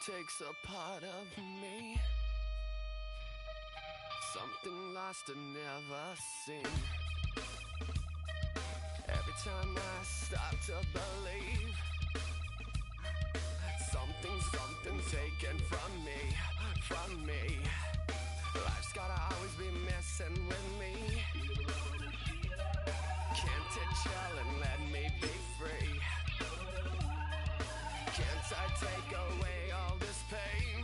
takes a part of me, something lost and never seen. Every time I start to believe, something's taken from me. Life's gotta always be messing with me. Can't it chill and let me be free? Can't I take away all this pain?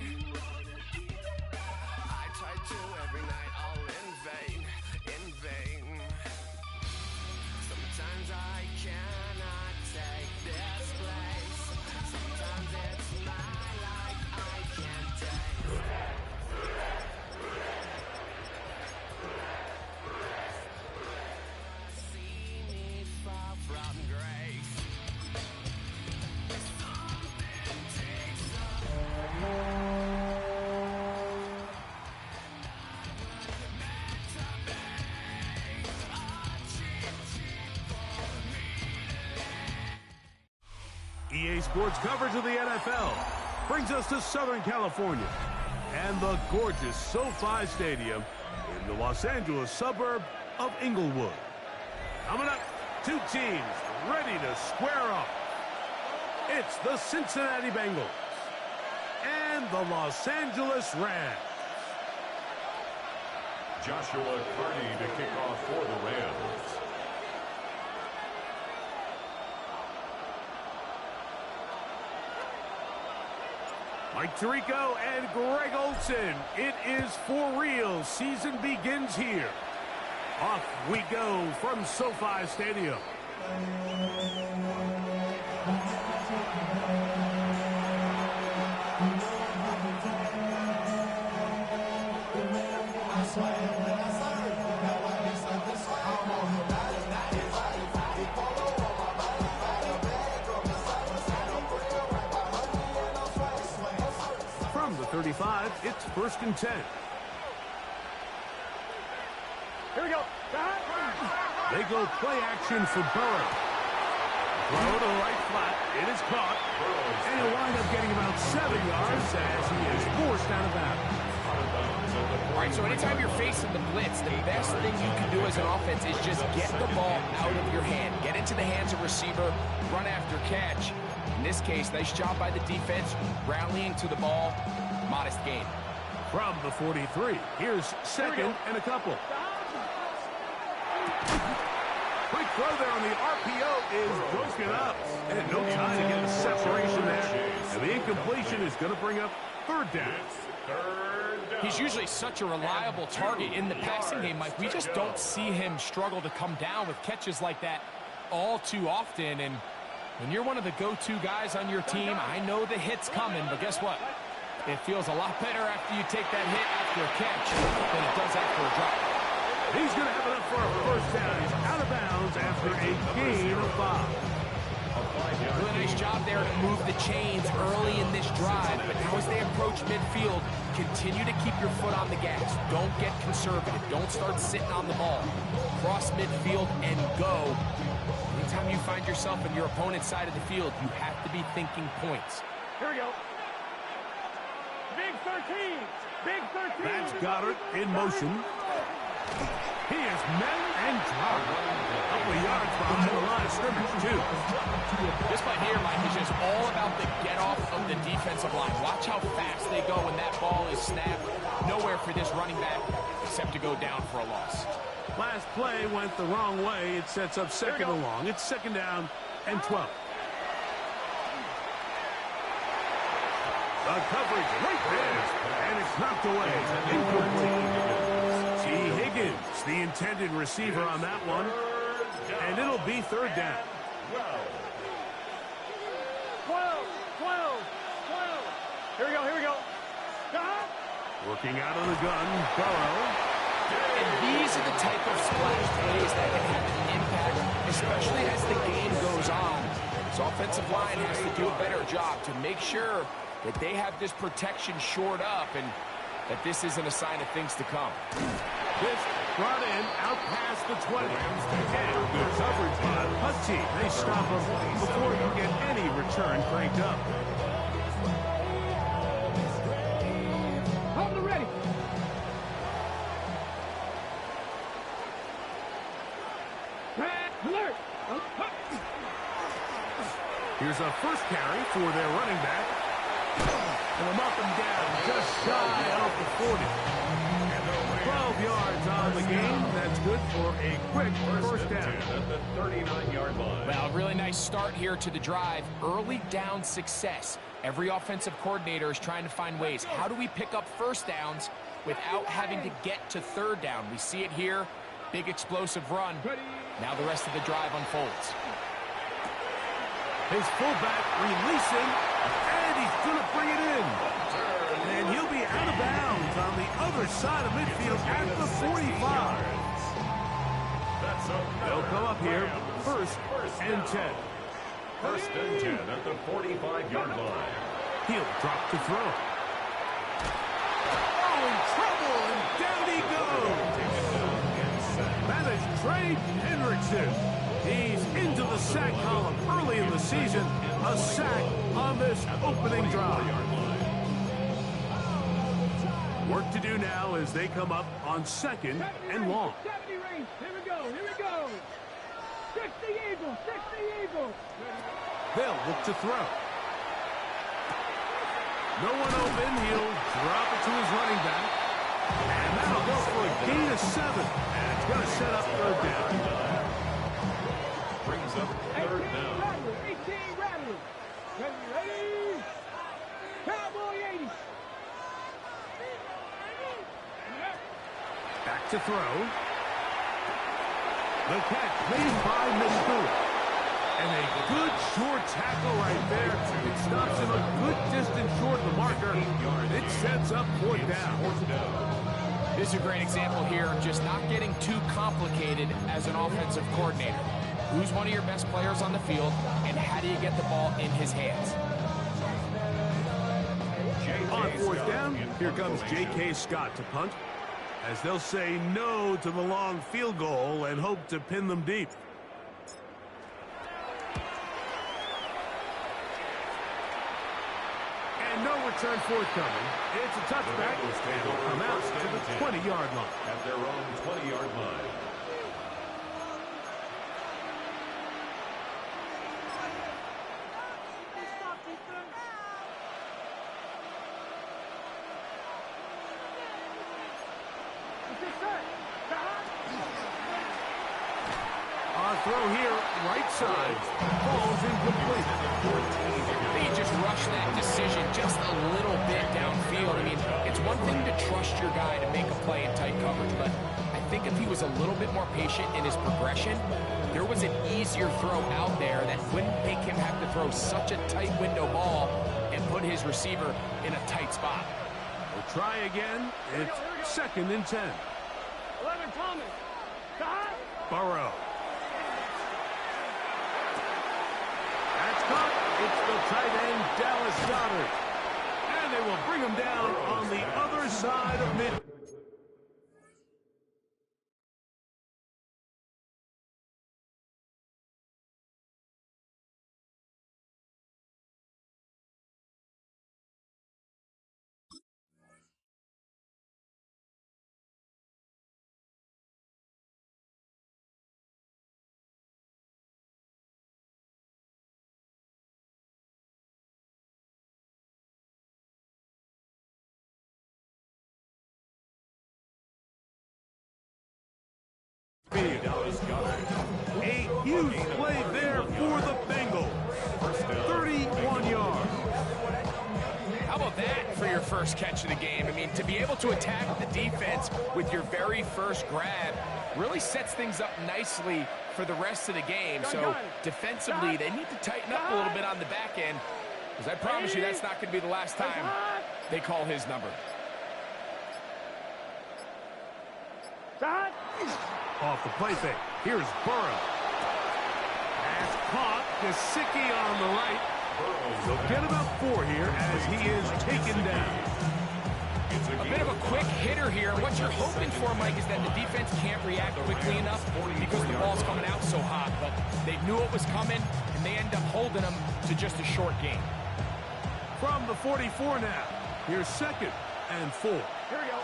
I try to every night, all in vain. Sometimes I cannot take this place. Sometimes it's my life I can't take. See me fall from grace. EA Sports coverage of the NFL brings us to Southern California and the gorgeous SoFi Stadium in the Los Angeles suburb of Inglewood. Coming up, two teams ready to square off. It's the Cincinnati Bengals and the Los Angeles Rams. Joshua Carney to kick off for the Rams. Mike Tirico and Greg Olsen. It is for real. Season begins here. Off we go from SoFi Stadium. From the 35, it's 1st and 10. Here we go. They go play action for Burrow. Throw to the right flat. It is caught. And he'll wind up getting about 7 yards as he is forced out of bounds. All right, so anytime you're facing the blitz, the best thing you can do as an offense is just get the ball out of your hand. Get into the hands of receiver, run after catch. In this case, nice job by the defense, rallying to the ball. Modest gain. From the 43, here's 2nd and a couple. Quick throw there on the RPO is broken up. And no time to get the separation there. And the incompletion is going to bring up 3rd down. He's usually such a reliable target in the passing game, Mike. We just don't see him struggle to come down with catches like that all too often. And when you're one of the go-to guys on your team, I know the hit's coming, but guess what? It feels a lot better after you take that hit after a catch than it does after a drop. He's going to have enough for a 1st down. He's out of bounds after a gain of 5. Really nice job there to move the chains early in this drive, but now as they approach midfield, continue to keep your foot on the gas. Don't get conservative. Don't start sitting on the ball. Cross midfield and go. Anytime you find yourself on your opponent's side of the field, you have to be thinking points. Here we go. Big 13. Big 13. That's Goddard in motion. He is met and dropped. A couple of yards behind the line of scrimmage, too. This play here, Mike, is just all about the get-off of the defensive line. Watch how fast they go when that ball is snapped. Nowhere for this running back except to go down for a loss. Last play went the wrong way. It sets up 2nd and long. It's 2nd down and 12. The coverage right there, and it's knocked away. Incomplete. T. Higgins, the intended receiver on that one, and it'll be 3rd down. 12. Here we go. Working out of the gun, Burrow. And these are the type of splash plays that can have an impact, especially as the game goes on. This offensive line has to do a better job to make sure that they have this protection shored up and that this isn't a sign of things to come. This brought in out past the 20. And good coverage by the punt team. They stop him before you get any return cranked up. Alert! Here's a first carry for their running back. And I'm up and down, just shy of the 40. 12 yards on the game. That's good for a quick first down. At the 39-yard line. Well, a really nice start here to the drive. Early down success. Every offensive coordinator is trying to find ways. How do we pick up first downs without having to get to third down? We see it here. Big explosive run. Now the rest of the drive unfolds. His fullback releasing, and he's going to bring it in. And he'll be out of bounds on the other side of midfield at the 45. They'll come up here, first and 10. First and 10 at the 45-yard line. He'll drop to throw. Oh, in trouble, and down he goes. That is Trey Hendrickson. He's into the sack column early in the season. A sack on this opening drive. Work to do now as they come up on second and long. 70 range. Here we go. Here we go. 60 Eagles. 60 Eagles. They'll look to throw. No one open. He'll drop it to his running back. And that'll go for a gain of 7. And it's going to set up third down. Brings up third down. 18 Rattler. Ready? Cowboy 80. Back to throw. The catch made by Missouri. And a good short tackle right there. It stops him a good distance short of the marker. It sets up fourth down. This is a great example here of just not getting too complicated as an offensive coordinator. Who's one of your best players on the field, and how do you get the ball in his hands? On fourth down, here comes J.K. Scott to punt, as they'll say no to the long field goal and hope to pin them deep. And no return forthcoming. It's a touchback, and it'll come out to the 20-yard line. At their own 20-yard line. Throw here, right side, falls incomplete. They just rush that decision just a little bit downfield. I mean, it's one thing to trust your guy to make a play in tight coverage, but I think if he was a little bit more patient in his progression, there was an easier throw out there that wouldn't make him have to throw such a tight window ball and put his receiver in a tight spot. We'll try again. It's second and 10. 11 Thomas. Burrow. It's the tight end, Dallas Goedert. And they will bring him down on the other side of mid. A huge play there for the Bengals. 31 yards. How about that for your first catch of the game? I mean, to be able to attack the defense with your very first grab really sets things up nicely for the rest of the game. So defensively, they need to tighten up a little bit on the back end, because I promise you that's not going to be the last time they call his number. Off the play fake. Here's Burrow. That's caught. Gesicki on the right. They'll get about 4 here as he is taken down. A bit of a quick hitter here. What you're hoping for, Mike, is that the defense can't react quickly enough because the ball's coming out so hot. But they knew it was coming, and they end up holding them to just a short game. From the 44 now. Here's second and 4. Here we go.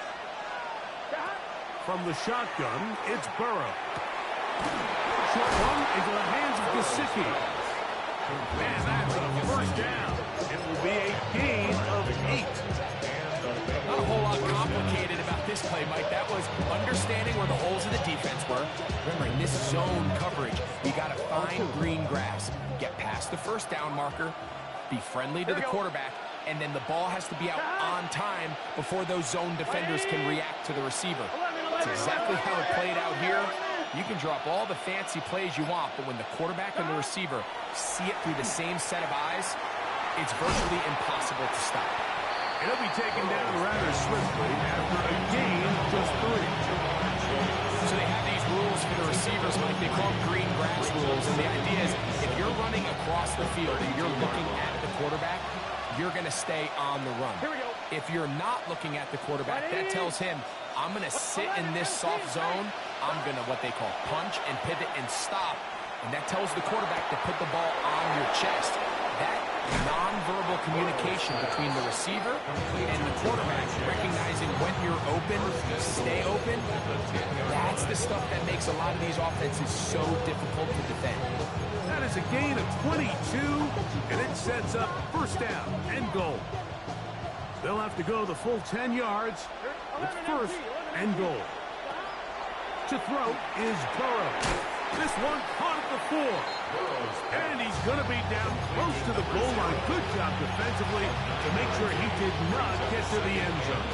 From the shotgun, it's Burrow. short one into the hands of Gesicki. Man, that's a first down. It will be a gain of 8. Not a whole lot complicated about this play, Mike. That was understanding where the holes of the defense were. Remember, in this zone coverage, you got to find green grass. Get past the first down marker, be friendly to the quarterback, and then the ball has to be out on time before those zone defenders can react to the receiver. That's exactly how it played out here. You can drop all the fancy plays you want, but when the quarterback and the receiver see it through the same set of eyes, it's virtually impossible to stop. It'll be taken down rather swiftly after a gain of just 3. So they have these rules for the receivers, Mike. They call them green grass rules. And the idea is if you're running across the field and you're looking at the quarterback, you're going to stay on the run. If you're not looking at the quarterback, that tells him, I'm going to sit in this soft zone. I'm going to what they call punch and pivot and stop. And that tells the quarterback to put the ball on your chest. That nonverbal communication between the receiver and the quarterback, recognizing when you're open, stay open, that's the stuff that makes a lot of these offenses so difficult to defend. That is a gain of 22, and it sets up first down and goal. They'll have to go the full 10 yards. It's first and goal. To throw is Burrow. This one caught at the 4. And he's going to be down close to the goal line. Good job defensively to make sure he did not get to the end zone.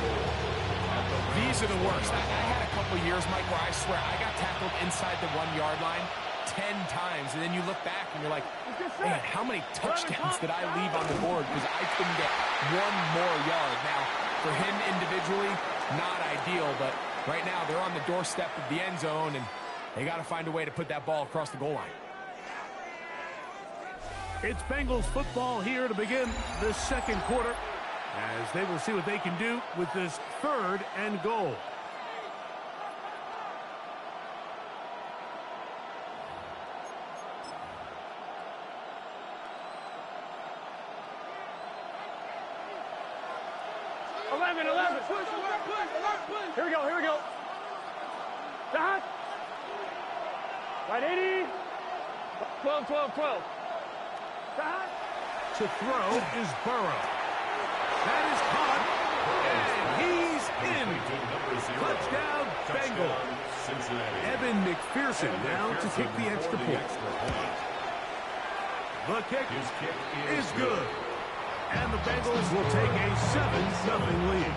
These are the worst. I had a couple years, Mike, where I swear I got tackled inside the 1-yard line 10 times. And then you look back and you're like, man, how many touchdowns did I leave on the board because I couldn't get one more yard? Now, for him individually, not ideal, but right now they're on the doorstep of the end zone, and they got to find a way to put that ball across the goal line. It's Bengals football here to begin the second quarter, as they will see what they can do with this third and goal. Here we go. Dot. Right 80. 12. Dot. To throw is Burrow. That is caught. And he's in. Touchdown, Bengals. Evan McPherson now to kick the extra point. The kick is good. And the Bengals will take a 7-0 lead.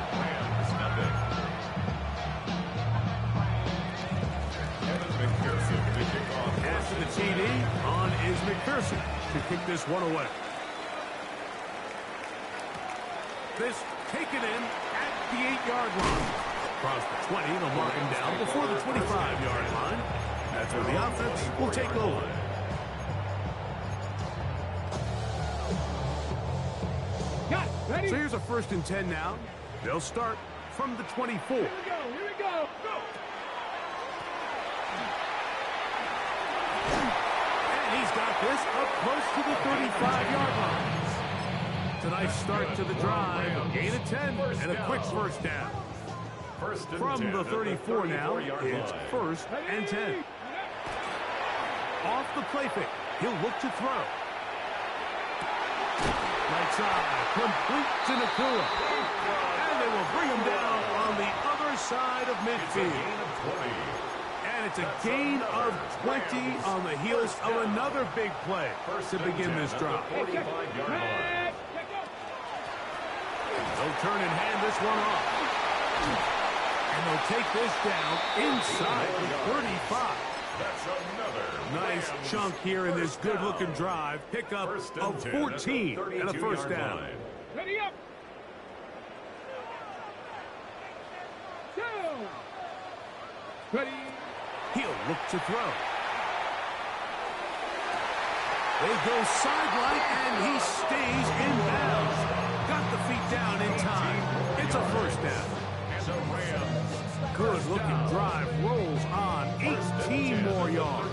After the TD, on is McPherson to kick this one away. This taken in at the 8-yard line. Across the 20, they'll mark him down before the 25-yard line. That's where the offense will take over. So here's a 1st and 10 now. They'll start from the 24. Here we go. And he's got this up close to the 35-yard line. It's a nice start to the drive. Gain of 10 and a quick first down. From the 34 now, it's 1st and 10. Off the play fake, he'll look to throw. Right side, complete to Nakua. And they will bring him down on the other side of midfield. And it's a gain of 20 on the heels of another big play to begin this drive. They'll turn and hand this one off. And they'll take this down inside the 35. That's another nice chunk here in this good-looking drive. Pickup of 14 and a first down. Ready up. Down. Ready. He'll look to throw. They go sideline, and he stays in bounds. Got the feet down in time. It's a first down. Good-looking drive rolls on 18 more yards.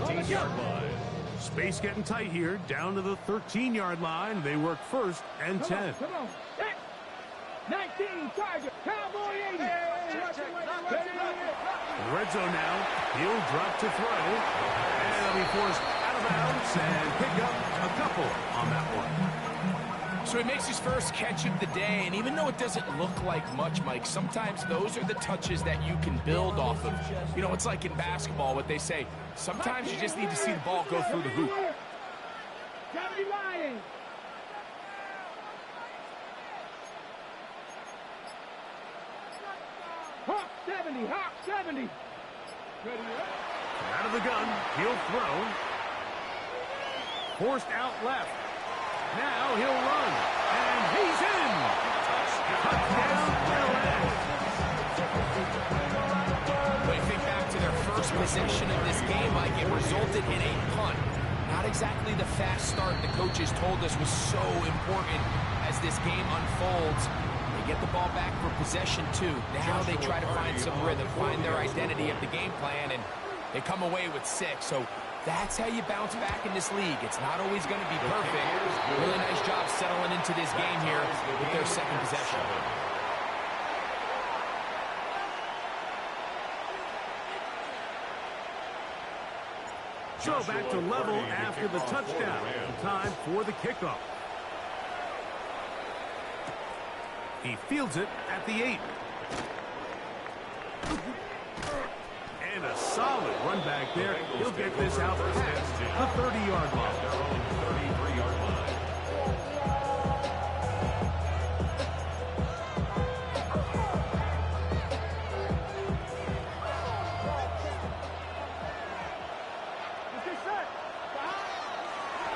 Space getting tight here, down to the 13-yard line. They work 1st and 10. Come on. 19, target, Cowboy 80. Red zone now. He'll drop to throw. And a He'll be forced out of bounds and pick up a couple on that one. So he makes his first catch of the day, and even though it doesn't look like much, Mike, sometimes those are the touches that you can build off of. You know, it's like in basketball, what they say, sometimes you just need to see the ball go through the hoop. Gotta be lying. Hawk 70, Hawk 70. Ready up. Out of the gun, he'll throw. Forced out left. Now he'll run, and he's in. Touchdown, Atlanta. When you think back to their first possession of this game, Mike, it resulted in a punt. Not exactly the fast start the coaches told us was so important as this game unfolds. They get the ball back for possession two. Now they try to find some rhythm, find their identity of the game plan, and they come away with 6. So that's how you bounce back in this league. It's not always going to be perfect. Really nice job settling into this game here with their second possession. So back to level after the touchdown. Time for the kickoff. He fields it at the 8. And a solid run back there. He'll get this out past the 30-yard line. 33-yard line.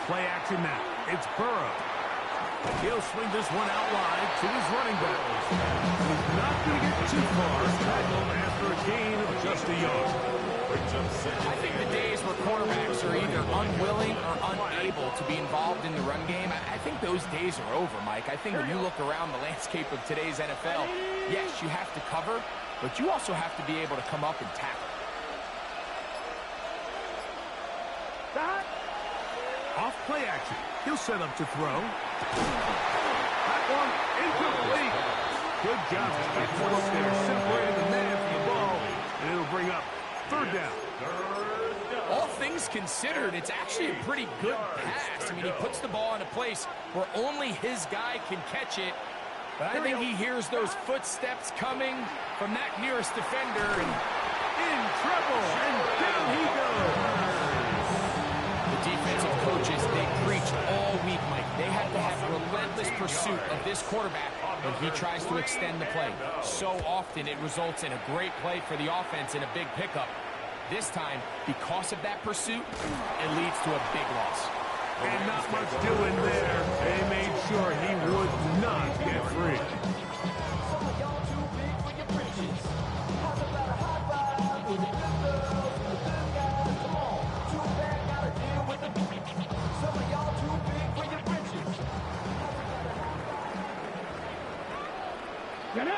Play action now. It's Burrow. He'll swing this one out wide to his running back. He's not going to get too far. Tackled after a gain of just a yard. I think the days where quarterbacks are either unwilling or unable to be involved in the run game, I think those days are over, Mike. I think when you look around the landscape of today's NFL, yes, you have to cover, but you also have to be able to come up and tackle. Off play action. He'll set up to throw. That one incomplete. Good job. They're separating the man from the ball, and it'll bring up third down. All things considered, it's actually a pretty good pass. I mean, he puts the ball in a place where only his guy can catch it. But I think he hears those footsteps coming from that nearest defender. And in trouble, and down he goes. the defensive coaches, they preach all week, Mike. They have to have relentless pursuit of this quarterback when he tries to extend the play. So often it results in a great play for the offense and a big pickup. This time, because of that pursuit, it leads to a big loss. And not much doing there. They made sure he would not get free. Get it!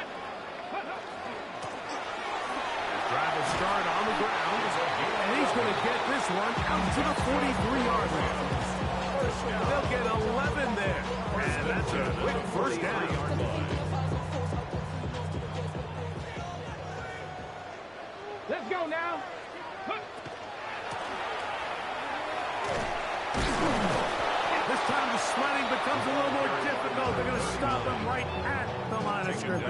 Drive will start on the ground, and he's going to get this one out to the 43-yard line. They'll get 11 there, and that's a quick first down. Let's go now. This time the sliding becomes a little more difficult. They're going to stop him right at the line of scrimmage.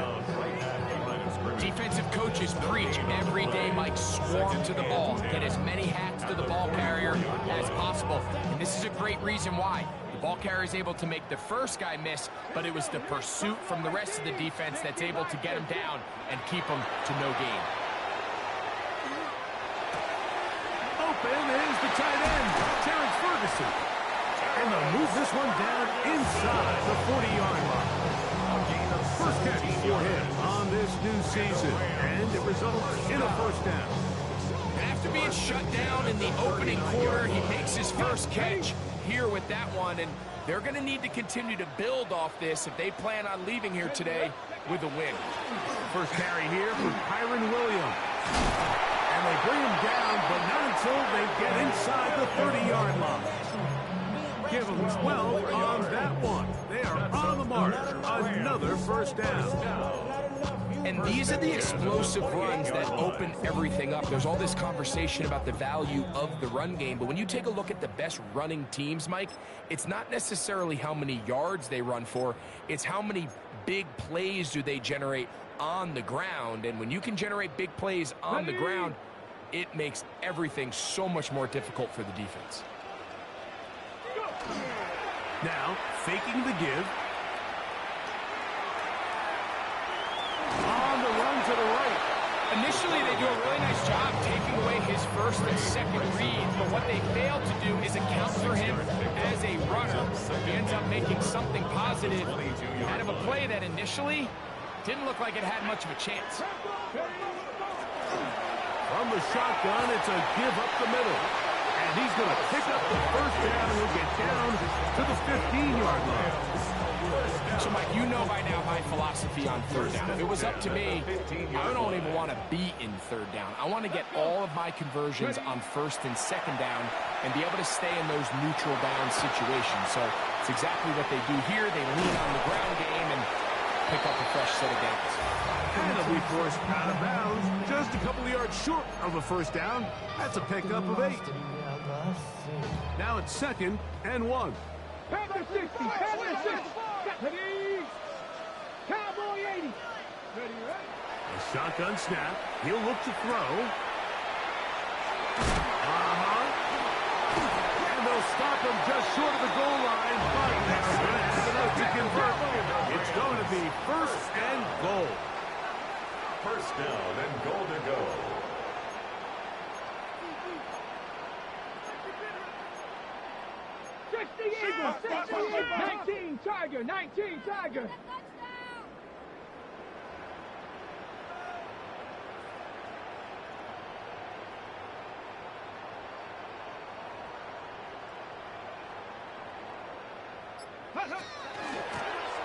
Defensive coaches preach every day, Mike, swarm to the ball. Get as many hacks to the ball carrier as possible. And this is a great reason why. The ball carrier is able to make the first guy miss, but it was the pursuit from the rest of the defense that's able to get him down and keep him to no gain. Open is the tight end, Terrence Ferguson. And they'll move this one down inside the 40-yard line. First catch for him on this new season, and it results in a first down. After being shut down in the opening quarter, he makes his first catch here with that one, and they're going to need to continue to build off this if they plan on leaving here today with a win. First carry here for Kyron Williams. And they bring him down, but not until they get inside the 30-yard line. Give them 12 on that one. They are on the mark. Another first down. And these are the explosive runs that open everything up. There's all this conversation about the value of the run game, but when you take a look at the best running teams, Mike, it's not necessarily how many yards they run for, it's how many big plays do they generate on the ground. And when you can generate big plays on the ground, it makes everything so much more difficult for the defense. Now, faking the give. On the run to the right. Initially, they do a really nice job taking away his first and second read, but what they fail to do is account for him as a runner. He ends up making something positive out of a play that initially didn't look like it had much of a chance. From the shotgun, it's a give up the middle. And he's going to pick up the first down and he'll get down to the 15-yard line. So, Mike, you know by now my philosophy on third down. If it was up to me, I don't even want to be in third down. I want to get all of my conversions on first and second down and be able to stay in those neutral down situations. So it's exactly what they do here. They lean on the ground game and pick up a fresh set of downs. And they'll be forced out of bounds, just a couple of yards short of a first down. That's a pickup of 8. Now it's 2nd and 1. Panther 60, Panther 60. Ready? Cowboy 80. Ready, ready. A shotgun snap. He'll look to throw. And they'll stop him just short of the goal line, but they're going to have enough to convert. It's going to be 1st and goal. First down and goal to go. Eagles, 19 Tiger, 19 Tiger.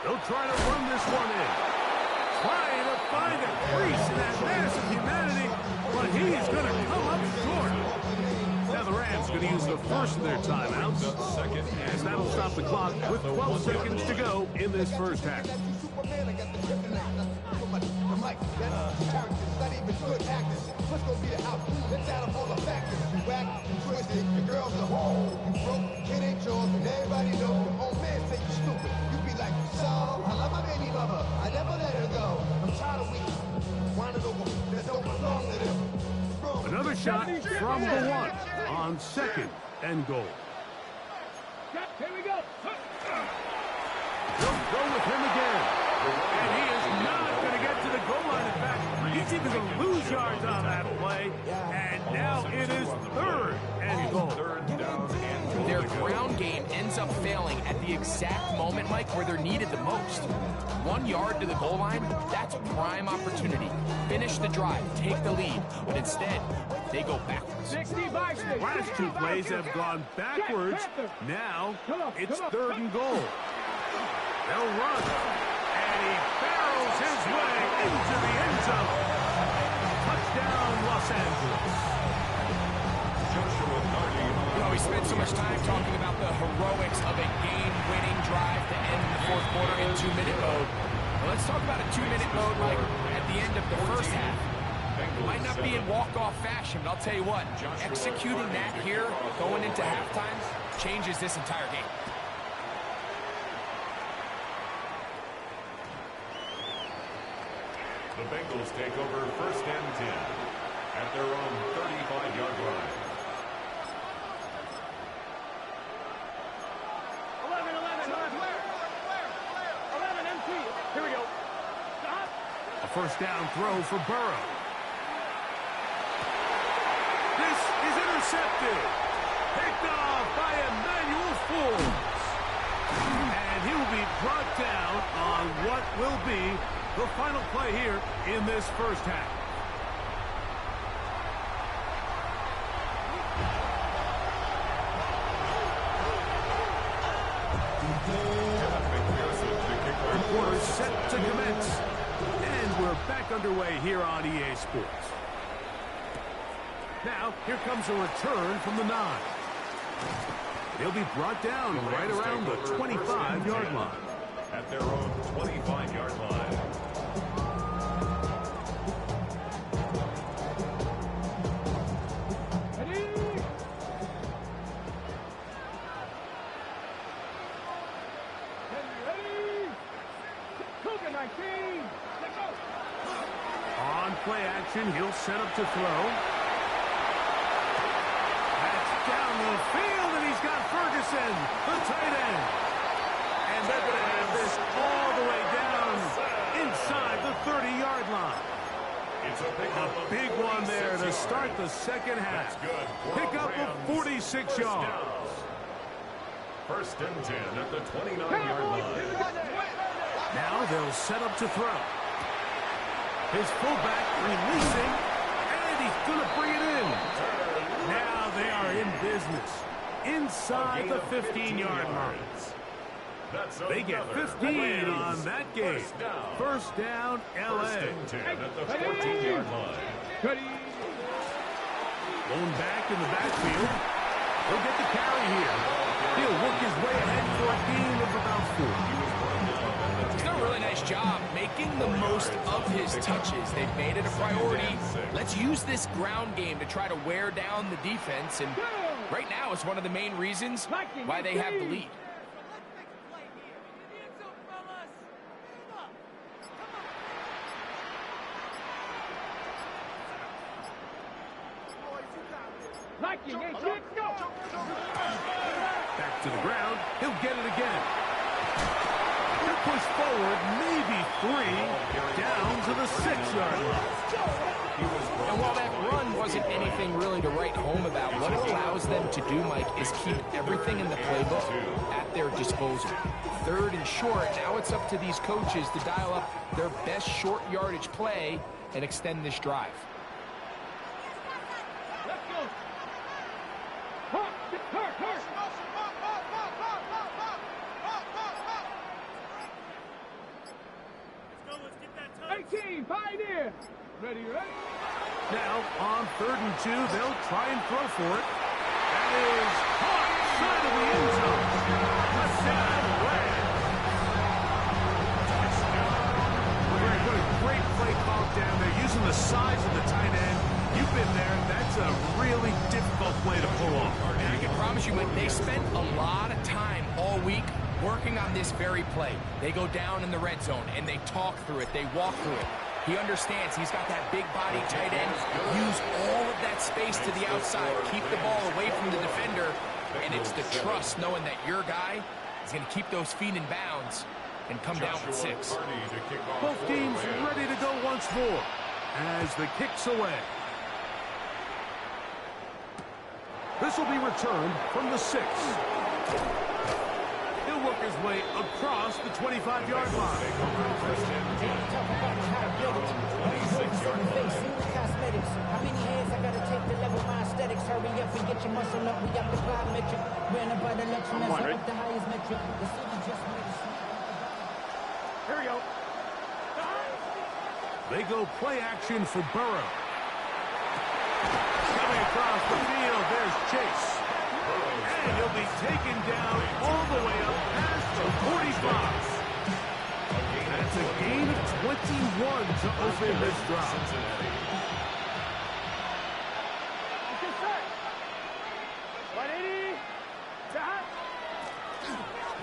They'll try to run this one in. Trying to find a crease in that massive humanity, but he's going to come up short. Now the Rams going to use the first of their timeouts, as that'll stop the clock with 12 seconds to go in this first half. Another shot from the 1 on 2nd and goal. Here we go. They'll go with him again. And he is not going to get to the goal line. In fact, he's even going to lose yards on that play. And now it is 3rd and goal. Their ground game ends up failing at the exact moment, Mike, where they're needed the most. 1 yard to the goal line, that's a prime opportunity. Finish the drive, take the lead, but instead, they go backwards. 60 by 60. Last 2 plays have gone backwards. Now it's 3rd and goal. They'll run. And he barrels his way into the end zone. Touchdown, Los Angeles. You know, we spent so much time talking about the heroics of a game-winning drive to end the 4th quarter in 2-minute mode. Well, let's talk about a 2-minute mode like at the end of the first half. It might not be in walk-off fashion, but I'll tell you what, executing that here going into halftime changes this entire game. The Bengals take over 1st and 10 at their own 35-yard line. 11 empty. Here we go. Stop. A first down throw for Burrow. This is intercepted. Picked off by Emmanuel Forbes. And he'll be brought down on what will be the final play here in this first half. Third quarter set to commence. And we're back underway here on EA Sports. Now, here comes a return from the 9. He'll be brought down right around the 25-yard line. At their own 25-yard line. action. He'll set up to throw. That's down the field, and he's got Ferguson, the tight end. And they're going to have this all the way down inside the 30-yard line. It's A big one there to start the second half. Pick up of 46 yards. First and 10 at the 29-yard line. Now they'll set up to throw. His fullback releasing, and he's going to bring it in. Now they are in business inside the 15-yard line. They get 15 on that game. First down, L.A. First and 10 at the 14-yard line. Lone back in the backfield. He'll get the carry here. He'll work his way ahead for a gain of about 4. He's done a really nice job making the most of his touches. They've made it a priority. Let's use this ground game to try to wear down the defense. And right now, it's one of the main reasons why they have the lead. Back to the ground. He'll get it again. He'll push forward, maybe 3, down to the 6-yard line. And while that run wasn't anything really to write home about, what it allows them to do, Mike, is keep everything in the playbook at their disposal. Third and short, now it's up to these coaches to dial up their best short yardage play and extend this drive. Pioneer. Ready? Now, on 3rd and 2, they'll try and throw for it. That is caught side of the end zone. Touchdown, Rams. What a great play call down there, using the size of the tight end. You've been there. That's a really difficult play to pull off. And I can promise you, Mike, they spent a lot of time all week working on this very play. They go down in the red zone, and they talk through it. They walk through it. He understands he's got that big body tight end. Use all of that space to the outside. Keep the ball away from the defender. And it's the trust knowing that your guy is going to keep those feet in bounds and come down with 6. Both teams ready to go once more as the kick's away. This will be returned from the 6. He'll work his way across the 25-yard line. How many hands I gotta take to level my aesthetics? Hurry up and get your muscle up. We got the biometric. Ran up by the Lexus, up the highest metric. The city just made us. Here we go. They go play action for Burrow. Coming across the field, there's Chase. And he'll be taken down all the way up past the 45. That's a gain of 21 to open this drive.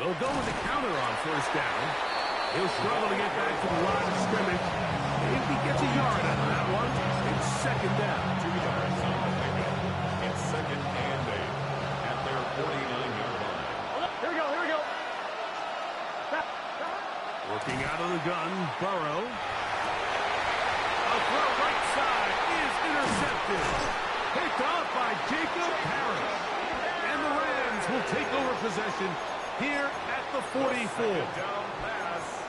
They'll go with the counter on first down. He'll struggle to get back to the line of scrimmage. If he gets a yard out of that one, it's second down. 2 yards on the pickup. It's second and 8 at their 49-yard line. Here we go. Working out of the gun, Burrow. A throw right side is intercepted. Picked off by Jacob Harris. And the Rams will take over possession here at the 44.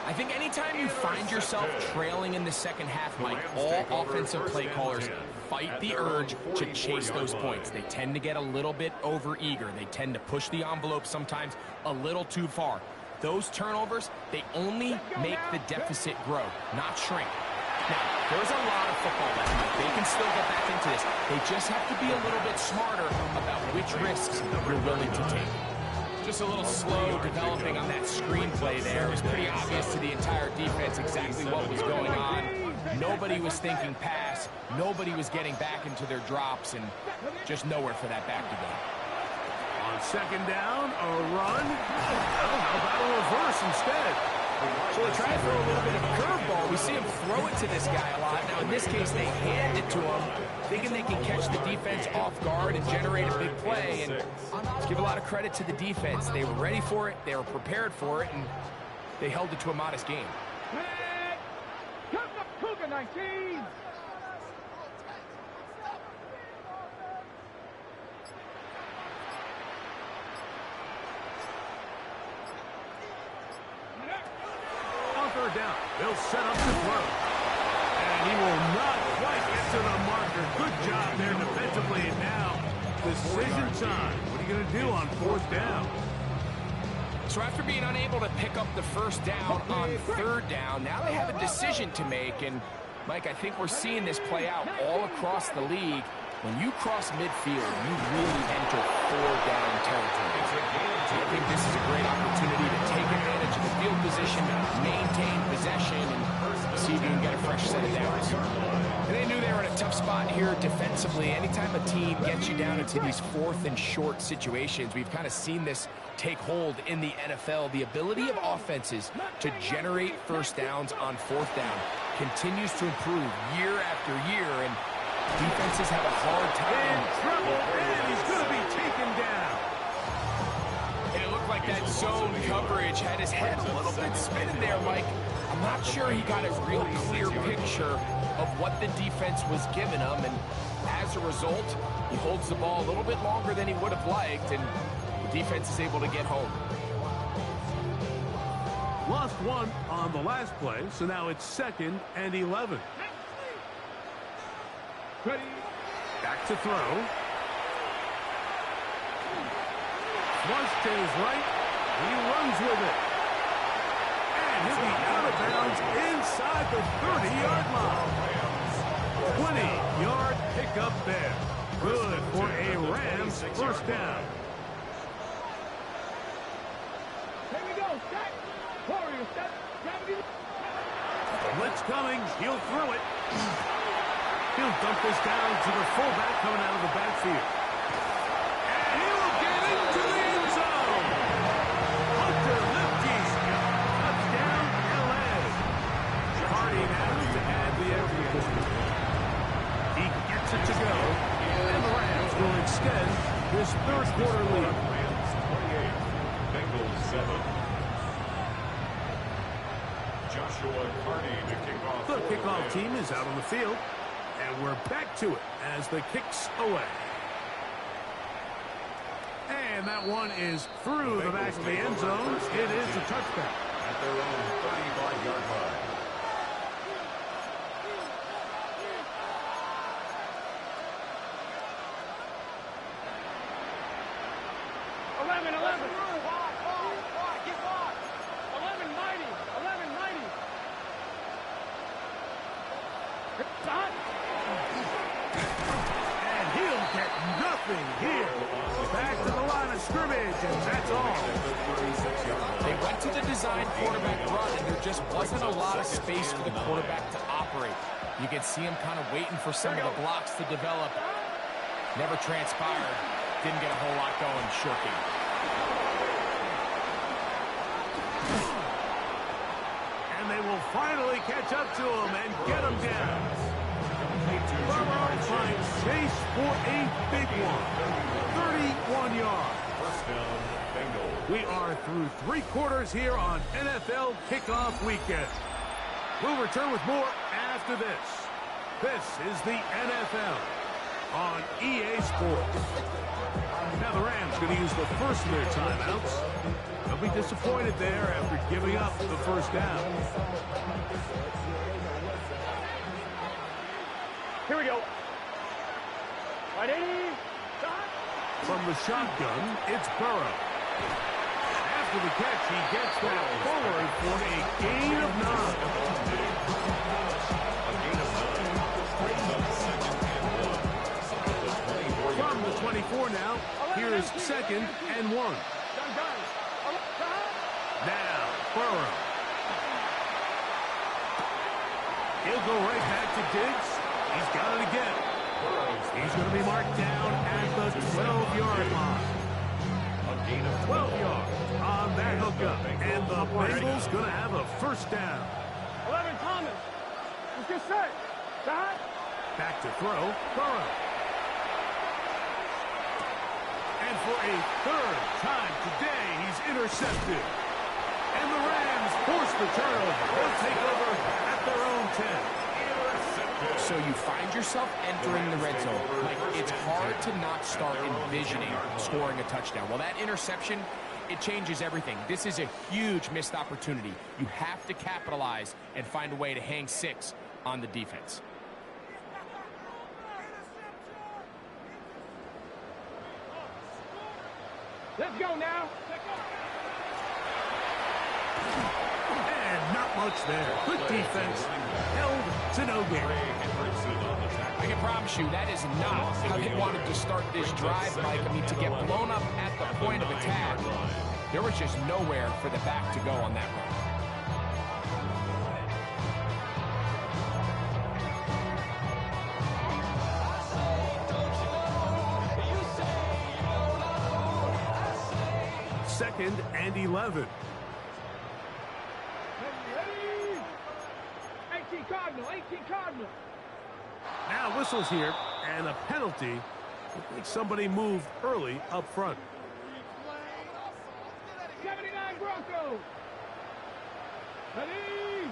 I think anytime you find yourself trailing in the second half, Mike, all offensive play callers fight the urge to chase those points. They tend to get a little bit over-eager. They tend to push the envelope sometimes a little too far. Those turnovers, they only make the deficit grow, not shrink. Now, there's a lot of football left. They can still get back into this. They just have to be a little bit smarter about which risks you're willing to take. Just a little slow developing on that screenplay there. It was pretty obvious to the entire defense exactly what was going on. Nobody was thinking pass. Nobody was getting back into their drops, and just nowhere for that back to go. On second down, a run. Well, how about a reverse instead? So they try to throw a little bit of a curveball. We see him throw it to this guy a lot. Now, in this case, they hand it to him, thinking they can catch the defense off guard and generate a big play. And let's give a lot of credit to the defense. They were ready for it, they were prepared for it, and they held it to a modest game. Come up, Cougar 19. Third down. They'll set up the throw. And he will not quite get to the marker. Good job there defensively. And now, decision time. What are you going to do on fourth down? So after being unable to pick up the first down on third down, now they have a decision to make. And, Mike, I think we're seeing this play out all across the league. When you cross midfield, you really enter four-down territory. I think this is a great opportunity to take advantage of the field position, maintain possession, and see if you can get a fresh set of downs. And they knew they were in a tough spot here defensively. Anytime a team gets you down into these fourth and short situations, we've kind of seen this take hold in the NFL. The ability of offenses to generate first downs on fourth down continues to improve year after year, and defenses have a hard time. In trouble, and he's going to be taken down. And it looked like that zone coverage had his head a little bit spinning there, Mike. I'm not sure he got a real clear picture of what the defense was giving him, and as a result, he holds the ball a little bit longer than he would have liked, and the defense is able to get home. Lost one on the last play, so now it's 2nd and 11. Back to throw. Flush to his right. He runs with it. And he'll be out of bounds inside the 30-yard line. 20-yard pickup there. Good for a Rams first down. Here we go. Set. Warrior set. Blitz coming. He'll throw it. He'll dump this down to the fullback coming out of the backfield. And he will get into the end zone. Hunter Lipke's got touchdown, L.A. Hardy now to add the extra point. He gets it to go. And the Rams will extend this third quarter lead. Rams 28, Bengals 7. Joshua Carney to kick off. The kickoff team is out on the field. And we're back to it as the kick's away. And that one is through the back of the end zone. It is a touchdown. At their own 35-yard line. 11. 1190. 1190. And he'll get nothing here. Back to the line of scrimmage, and that's all. They went to the design quarterback run, and there just wasn't a lot of space for the quarterback to operate. You can see him kind of waiting for some of the blocks to develop. Never transpired. Didn't get a whole lot going. Short game. And they will finally catch up to him and get him down. Burrow finds Chase for a big one. 31 yards. First down, Bengals. We are through 3 quarters here on NFL Kickoff Weekend. We'll return with more after this. This is the NFL on EA Sports. Now the Rams going to use the first of their timeouts. They'll be disappointed there after giving up the first down. Here we go. 180. From the shotgun, it's Burrow. After the catch, he gets that forward for a gain of 9. From the 24 now, here's 2nd and 1. Now, Burrow. He'll go right back to Diggs. He's got it again. He's going to be marked down at the 12-yard line. A gain of 12 yards on that hook up, and the Bengals going to have a first down. 11 Thomas. Let's get set. Stop. Back to throw, Burrow. And for a third time today, he's intercepted. And the Rams force the turnover. They'll take over at their own 10. So you find yourself entering the red zone. Like, it's hard to not start envisioning scoring a touchdown. Well, that interception, it changes everything. This is a huge missed opportunity. You have to capitalize and find a way to hang 6 on the defense. Let's go now. And not much there. Good defense. Held to no gain. I can promise you that is not how they wanted to start this drive, Mike. I mean, to get blown up at the point of attack, there was just nowhere for the back to go on that run. Second and 11. 18 Cardinal, 18 Cardinal. Now whistles here, and a penalty. Looks like somebody moved early up front. 79 Broncos. Ready?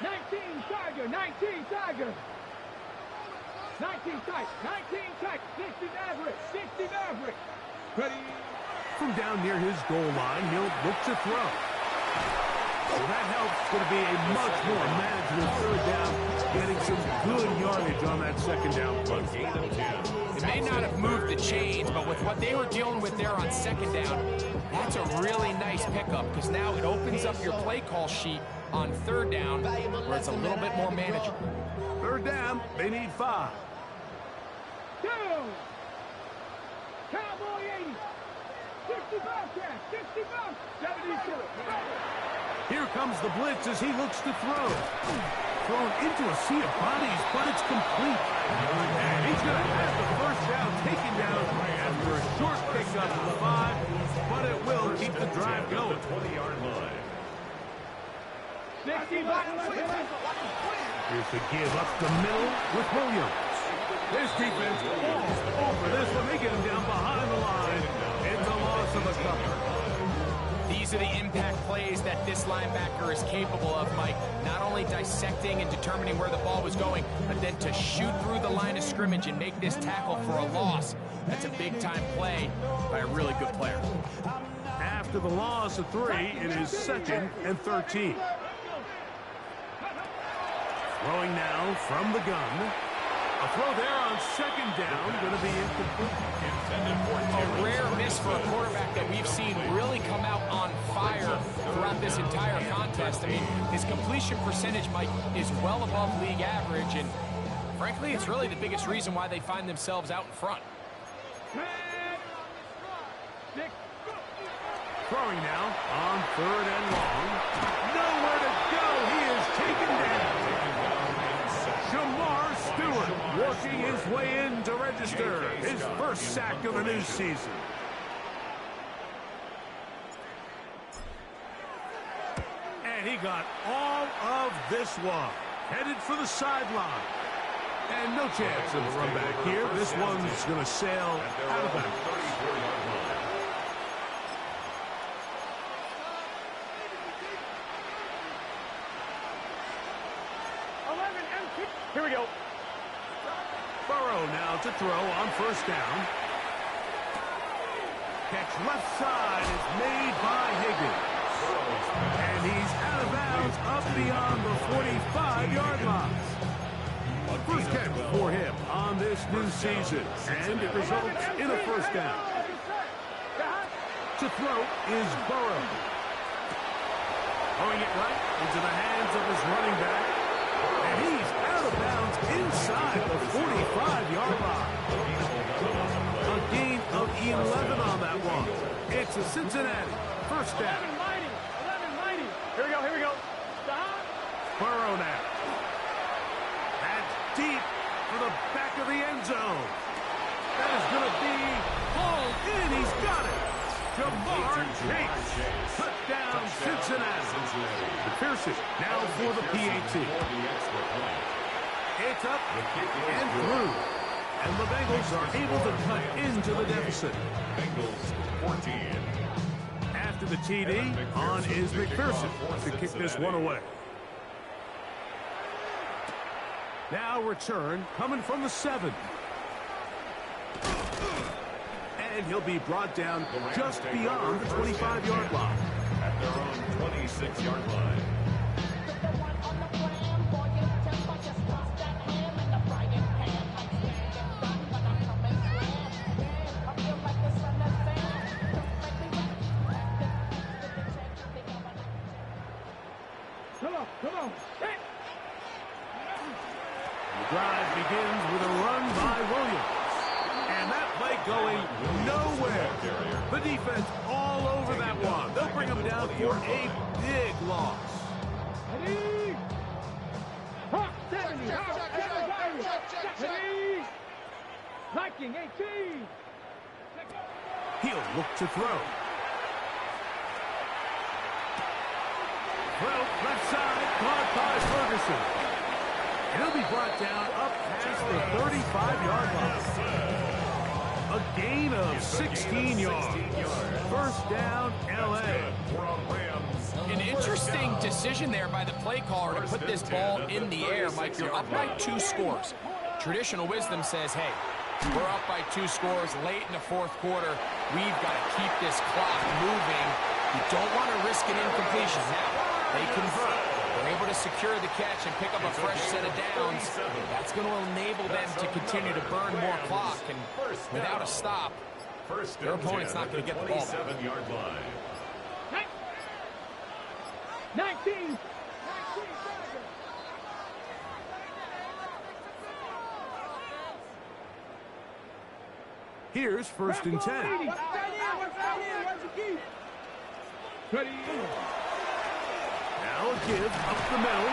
19 Tiger, 19 Tiger. 19 tight, 19 tight, 60 Maverick, 60 Maverick. Ready? From down near his goal line, he'll look to throw. Well, that helps. It's going to be a much more manageable third down, getting some good yardage on that second down play. It may not have moved the chains, but with what they were dealing with there on second down, that's a really nice pickup, because now it opens up your play call sheet on third down, where it's a little bit more manageable. Third down, they need 5. Down. Cowboy 80. 60 Bobcat, 60 Bob. 72. Here comes the blitz as he looks to throw. Thrown into a sea of bodies, but it's complete. And he's going to have the first down taken down after a short pickup of 5, but it will keep the drive going. 20-yard line. 60 Bob. Here's the give up the middle with Williams. This defense all for this one. They get him down behind the line. It's a loss of a couple. These are the impact plays that this linebacker is capable of, Mike. Not only dissecting and determining where the ball was going, but then to shoot through the line of scrimmage and make this tackle for a loss. That's a big-time play by a really good player. After the loss of 3, it is 2nd and 13. Throwing now from the gun. A throw there on second down, going to be incomplete. A rare miss for a quarterback that we've seen really come out on fire throughout this entire contest. I mean, his completion percentage, Mike, is well above league average, and frankly, it's really the biggest reason why they find themselves out in front. Throwing now on 3rd and long. Nowhere to go. He is taken down. Jaaaaaa Stewart working his way in to register his first sack of the new season. And he got all of this one. Headed for the sideline. And no chance of a run back here. This one's going to sail out of bounds. Here we go. Burrow now to throw on first down. Catch left side is made by Higgins. And he's out of bounds up beyond the 45-yard line. First catch for him on this new season. And it results in a first down. To throw is Burrow. Throwing it right into the hands of his running back. And he's out of bounds inside the 45-yard line. A gain of 11 on that one. It's a Cincinnati first down. 11-90. Here we go, here we go. Stop. Burrow now. That's deep for the back of the end zone. That is going to be hauled in. He's got it. Jaaaaaa Chase. Touchdown, Cincinnati. McPherson now for the PAT. It's up and through. And the Bengals are able to cut into the deficit. Bengals 14. After the TD, on is McPherson to kick this one away. Now return coming from the 7. And he'll be brought down just beyond the 25-yard line. At their own 26-yard line. Come on. Hey. The drive begins with a run by Williams. And that play going nowhere. The defense all over that one. They'll bring him down for a big loss. Ready? Hawk 70. Ready? Viking 18. He'll look to throw. Throw left side, caught by Ferguson. And he'll be brought down up past the 35-yard line. A gain of 16 yards. First down, L.A. An interesting decision there by the play caller to put this ball in the air. Mike, you're up by 2 scores. Traditional wisdom says, hey, we're up by 2 scores late in the 4th quarter. We've got to keep this clock moving. You don't want to risk an incompletion. Now, they convert. They're able to secure the catch and pick up a fresh set of downs. That's going to enable them to continue to burn more clock. And without a stop, their opponent's not going to get the ball back. 27-yard line. 19. Here's 1st and 10. Ready? Now a give up the middle.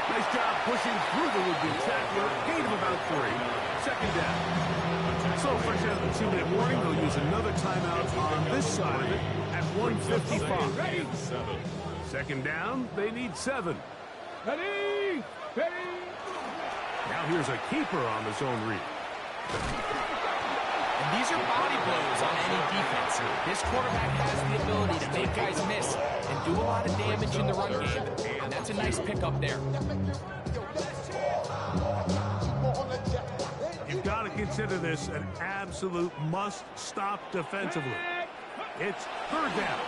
Nice job pushing through the would-be tackler. Gain of about 3. Second down. So fresh out of the 2-minute warning, they'll use another timeout on this side of it at 1:55. Second down, they need 7. Ready? Now here's a keeper on the zone read. And these are body blows on any defense. This quarterback has the ability to make guys miss and do a lot of damage in the run game. And that's a nice pickup there. You've got to consider this an absolute must-stop defensively. It's 3rd down.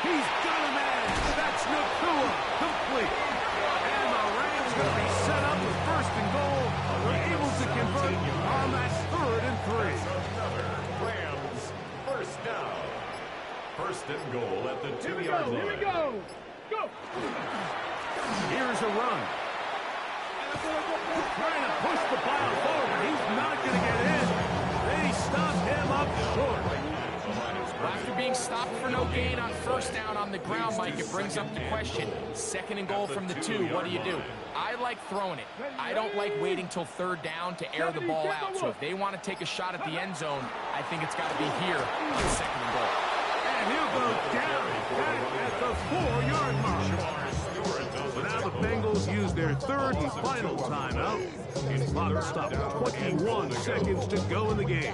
He's got a man. That's Nakua. Complete. And the Rams going to be set up with 1st and goal. They're able to convert on that 3rd and 3. Rams, 1st down. 1st and goal at the 2-yard line. Here we go. Go. Here's a run. Trying to push the ball forward. He's not going to get in. They stop him up short. Well, after being stopped for no gain on 1st down on the ground, Mike, it brings up the question. 2nd and goal from the 2. What do? I like throwing it. I don't like waiting till 3rd down to air the ball out. So if they want to take a shot at the end zone, I think it's got to be here on 2nd and goal. And he'll go down back at the 4-yard mark. So now the Bengals use their 3rd and final timeout. Clock stopped. 21 seconds to go in the game.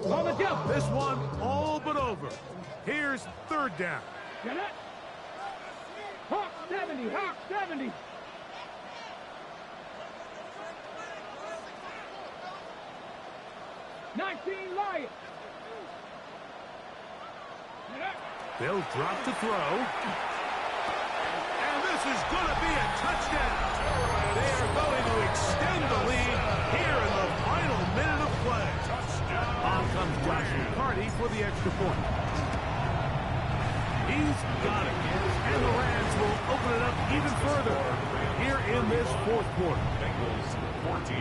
On the jump. This one all but over. Here's 3rd down. Get it? Hawk 70. Hawk 70. Lions. They'll drop to throw. And this is going to be a touchdown. They are going to extend the lead here in the final minute of play. On comes Josh McCarty for the extra point. He's got it. And the Rams will open it up even further here in this 4th quarter. Bengals 14.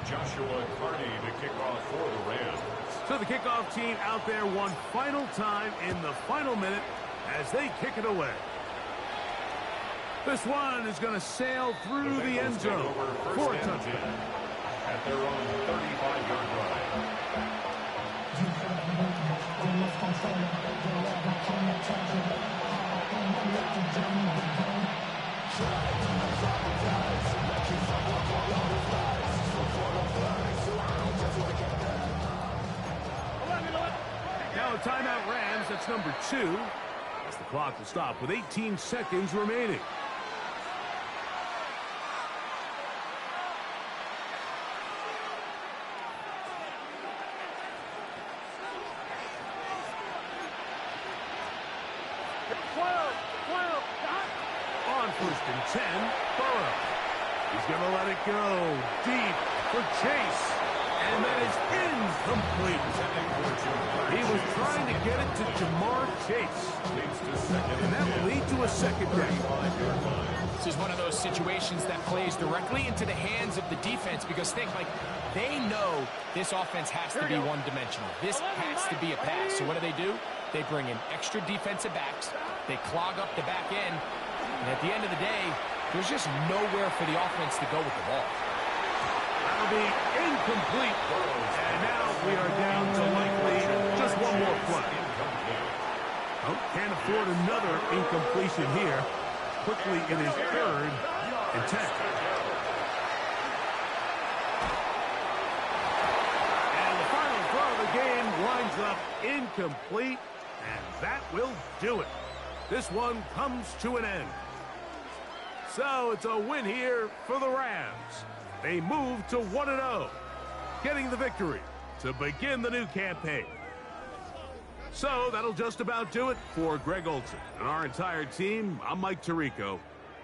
Joshua Carney to kick off for the Rams. So the kickoff team out there one final time in the final minute as they kick it away. This one is going to sail through the end zone for a touchdown. At their own 35-yard line. Now a timeout Rams, that's number 2. As the clock will stop with 18 seconds remaining. On 1st and 10, Burrow. He's going to let it go deep for Chase. And that is incomplete. He was trying to get it to Jaaaaaa Chase. And that will lead to a second down. This is one of those situations that plays directly into the hands of the defense because they know this offense has to be one-dimensional. This has to be a pass. So what do? They bring in extra defensive backs. They clog up the back end. And at the end of the day, there's just nowhere for the offense to go with the ball. That'll be incomplete. And now we are down to likely just one more play. Oh, can't afford another incompletion here. Quickly in his 3rd and 10. And the final throw of the game winds up incomplete. And that will do it. This one comes to an end. So it's a win here for the Rams. They move to 1-0, getting the victory to begin the new campaign. So that'll just about do it for Greg Olson and our entire team. I'm Mike Tirico.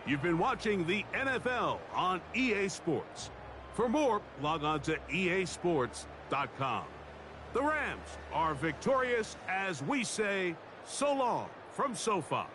You've been watching the NFL on EA Sports. For more, log on to easports.com. The Rams are victorious as we say so long from SoFi.